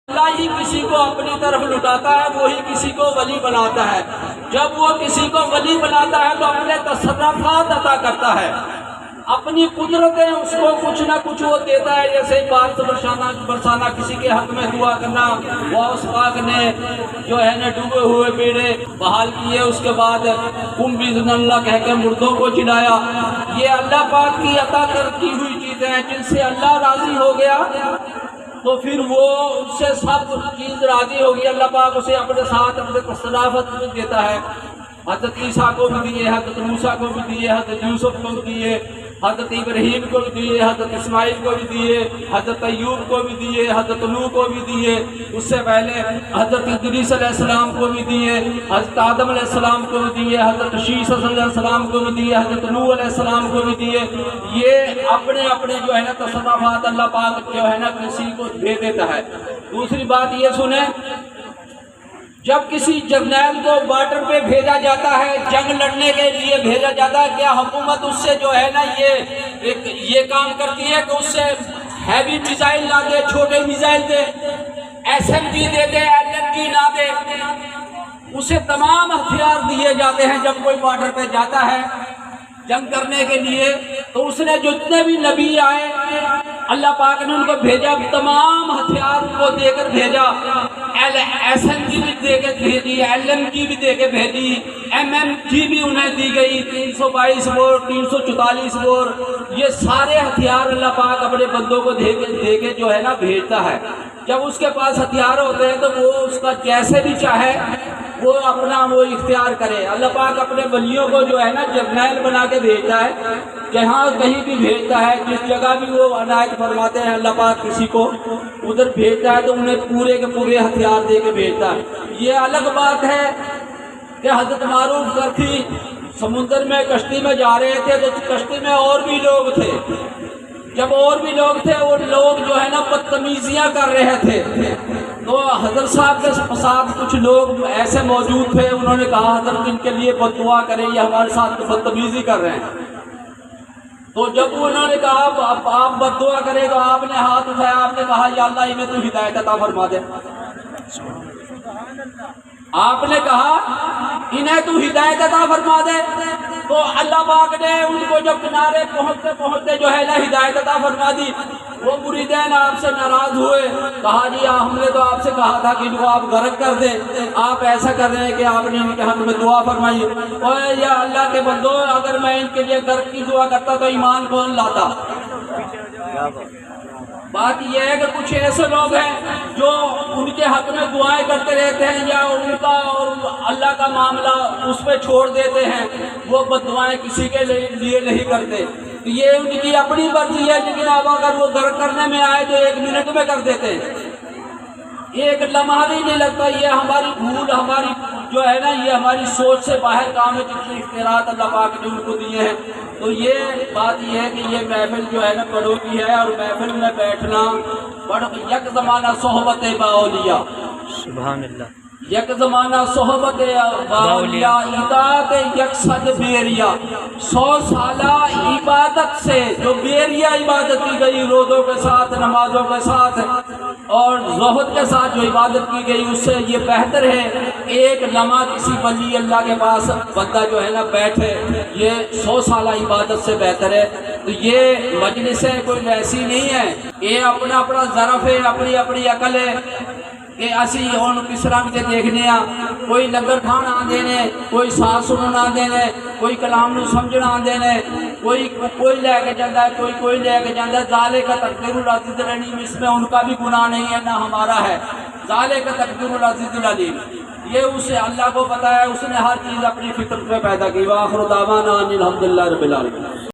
اللہ ہی کسی کو اپنی طرف لٹاتا ہے، وہی کسی کو ولی بناتا ہے۔ جب وہ کسی کو ولی بناتا ہے تو اپنے تصرفات عطا کرتا ہے، اپنی قدرتیں اس کو کچھ نہ کچھ وہ دیتا ہے، جیسے بارش برسانا، کسی کے حق میں دعا کرنا۔ غوث پاک نے جو ہے نا ڈوبے ہوئے پیڑے بحال کیے، اس کے بعد قم بِإِذْنِ اللہ کہہ کے مردوں کو جلایا۔ یہ اللہ پاک کی عطا کی ہوئی چیزیں ہیں، جن سے اللہ راضی ہو گیا تو پھر وہ اس سے سب چیز راضی ہوگی، اللہ پاک اسے اپنے ساتھ اپنے تصرفات میں دیتا ہے۔ حضرت عیسیٰ کو بھی دیے، حضرت موسیٰ کو بھی دیے، حضرت یوسف کو بھی دیے، حضرت ابراہیم کو بھی دیے، حضرت اسماعیل کو بھی دیے، حضرت ایوب کو بھی دیے، حضرت نوح کو بھی دیے، اس سے پہلے حضرت ادریس علیہ السلام کو بھی دیے، حضرت آدم علیہ السلام کو بھی دیے، حضرت شیس علیہ السلام کو بھی دیے، حضرت نوح علیہ السلام کو بھی دیے۔ یہ اپنے اپنے جو ہے نا تصرفات اللہ پاک جو ہے نا کسی کو دے دیتا ہے۔ دوسری بات یہ سنیں، جب کسی جرنیل کو بارڈر پہ بھیجا جاتا ہے، جنگ لڑنے کے لیے بھیجا جاتا ہے، کیا حکومت اس سے جو ہے نا یہ کام کرتی ہے کہ اس سے ہیوی میزائل نہ دے، چھوٹے میزائل دے، SMG دے دے، LMG نہ دے؟ اسے تمام ہتھیار دیے جاتے ہیں جب کوئی بارڈر پہ جاتا ہے جنگ کرنے کے لیے۔ تو اس نے جتنے بھی نبی آئے اللہ پاک نے ان کو بھیجا، تمام ہتھیار کو دے کر بھیجا، SMG بھی دے کے بھیجی، LMG بھی دے کے بھیجی، MMG بھی انہیں دی گئی، 322 بور، 344 بور، یہ سارے ہتھیار اللہ پاک اپنے بندوں کو دے کے جو ہے نا بھیجتا ہے۔ جب اس کے پاس ہتھیار ہوتے ہیں تو وہ اس کا جیسے بھی چاہے وہ اپنا وہ اختیار کرے۔ اللہ پاک اپنے ولیوں کو جو ہے نا جرنیل بنا کے بھیجتا ہے، جہاں کہیں بھی بھیجتا ہے، جس جگہ بھی وہ عنایت فرماتے ہیں اللہ پاک کسی کو ادھر بھیجتا ہے تو انہیں پورے کے پورے ہتھیار دے کے بھیجتا ہے۔ یہ الگ بات ہے کہ حضرت معروف کرتھی سمندر میں کشتی میں جا رہے تھے تو کشتی میں اور بھی لوگ تھے، جب اور بھی لوگ تھے وہ لوگ جو ہے نا بدتمیزیاں کر رہے تھے، تو حضرت صاحب کے ساتھ کچھ لوگ ایسے موجود تھے، انہوں نے کہا حضرت ان کے لیے بد دعا کریں، یہ ہمارے ساتھ بدتمیزی کر رہے ہیں۔ تو جب انہوں نے کہا آپ بد دعا کریں تو آپ نے ہاتھ اٹھایا، آپ نے کہا یا اللہ انہیں تو ہدایت عطا فرما دے۔ آپ نے کہا انہیں تو ہدایت عطا فرما دے، تو اللہ پاک نے ان کو جب کنارے پہنچتے پہنچتے جو ہے نا ہدایت عطا فرما دی۔ وہ مریدین آپ سے ناراض ہوئے، کہا جی ہم نے تو آپ سے کہا تھا کہ ان کو آپ غرق کر دیں، آپ ایسا کر رہے ہیں کہ آپ نے ان کے حق میں دعا فرمائی۔ اور یا اللہ کے بندو، اگر میں ان کے لیے غرق کی دعا کرتا تو ایمان کون لاتا؟ بات یہ ہے کہ کچھ ایسے لوگ ہیں جو ان کے حق میں دعائیں کرتے رہتے ہیں، یا ان کا اور اللہ کا معاملہ اس پہ چھوڑ دیتے ہیں، وہ بد دعائیں کسی کے لیے نہیں کرتے۔ تو یہ ان کی اپنی مرضی ہے، لیکن اب اگر وہ غرق کرنے میں آئے تو 1 منٹ میں کر دیتے ہیں، ایک لمحہ بھی نہیں لگتا۔ یہ ہماری بھول، ہماری جو ہے نا یہ ہماری سوچ سے باہر کام ہے، جتنے اختیارات اللہ پاک نے ان کو دیے ہیں۔ تو یہ بات یہ ہے کہ یہ محفل جو ہے نا بڑوں کی ہے، اور محفل میں بیٹھنا بڑھ یک زمانہ صحبت باولیاء، سبحان اللہ، یک زمانہ صحبت باولیاء، اطاعت یکصد بیریا، 100 سالہ عبادت سے جو بیریا عبادت کی گئی، روزوں کے ساتھ، نمازوں کے ساتھ اور زہد کے ساتھ جو عبادت کی گئی، اس سے یہ بہتر ہے ایک لمحہ کسی ولی اللہ کے پاس بندہ جو ہے نا بیٹھے، یہ 100 سالہ عبادت سے بہتر ہے۔ تو یہ مجلس ہے کوئی ویسی نہیں ہے، یہ اپنا اپنا ظرف ہے، اپنی اپنی عقل ہے کہ اسی ہوں کس طرح بھی دیکھنے آ، کوئی لنگر کھان آ دینے، کوئی ساز سنن آ دینے، کوئی کلام نو سمجھنا آ دینے، کوئی لے کے جاتا ہے، کوئی لے کے جاتا ہے۔ ذالک تقدیر العزیز العلیم، اس میں ان کا بھی گناہ نہیں ہے نہ ہمارا ہے۔ ذالک تقدیر العزیز العلیم، یہ اسے اللہ کو پتہ ہے، اس نے ہر چیز اپنی فطرت میں پیدا کی۔ وآخر دعوانا ان الحمدللہ رب العالمین۔